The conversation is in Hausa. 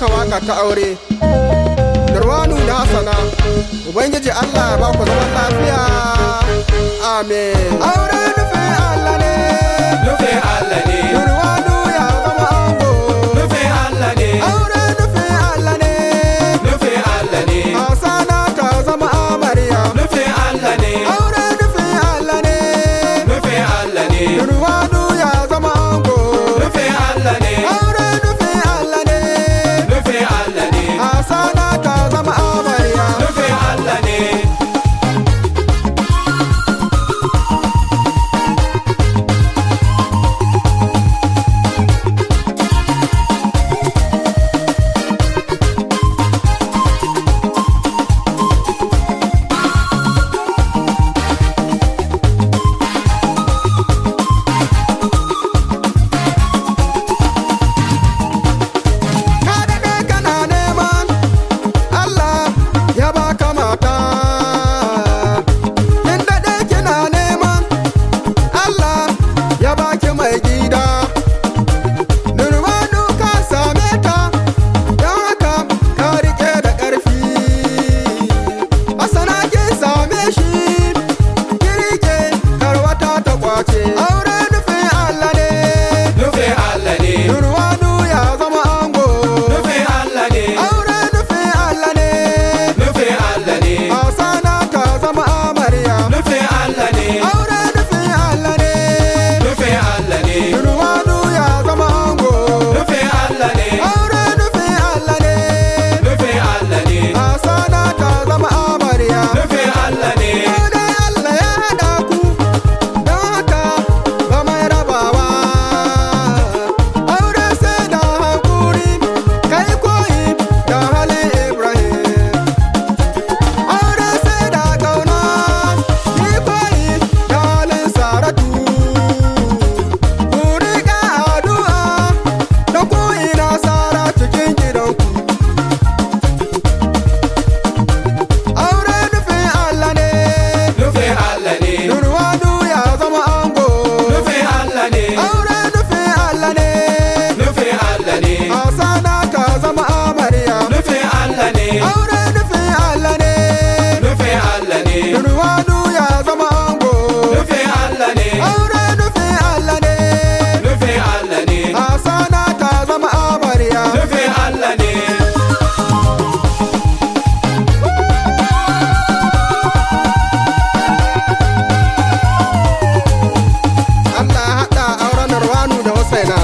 maka waka ta aure. Darwanu da Hassana, Ubangiji Allah ya ba ku zaman lafiya. Amen. Aure nufin Allah ne. Nufin Allah ne. Darwanu ya zama ango. Nufin Allah ne. Aure nufin Allah ne. Nufin Allah ne. Hassana ta zama amarya. Nufin Allah ne. Aure nufin Allah ne. Nufin Allah ne. Darwanu ya zama ango. Nufin Allah ne. Aure nufin Allah ne. Nufin Allah ne. Hassana ta zama amarya. Nufin Allah ne. Ka daɗe kana neman Allah ya baka mata. Kin daɗe kina neman Allah ya baki mai gida. Nurwanu ka same ta, don haka ka riƙe da ƙarfi. Hassana kin same shi, ki riƙe kar wata ta ƙwace. Aure nufin Allah ne. Nufin Allah ne. Nurwanu ya zama ango. Nufin Allah ne. Aure nufin Allah ne. Nufin Allah ne. Hassana ta zama amarya. Nufin Allah ne. Aure nufin Allah ne. Nufin Allah ne. Nurwanu ya zama ango. Nufin Allah ne. Aure nufin Allah ne. Nufin Allah ne. Hassana ta zama amarya. Nufin Allah ne. Aure Allah ya haɗa ku, don haka ba mai rabawa. Aure sai da haƙuri, kai koyi da halin Ibrahim. Aure sai da ƙauna, ni koyi da halin Saratu. Ku riƙa addu'a da koyi nasara cikin gidanku. Aure nufin Allah ne. Nufin Allah ne. Nurwanu ya zama ango. Nufin Allah ne. Aure nufin Allah ne. Nufin Allah ne. Hassana ta zama amarya. Nufin Allah ne. Aure nufin Allah ne. Nufin Allah ne. Nurwanu ya zama ango. Nufin Allah ne. Aure nufin Allah ne. Nufin Allah ne. Hassana ta zama amarya. Nufin Allah ne. Allah ya haɗa auren Nurwanu da Hussaina.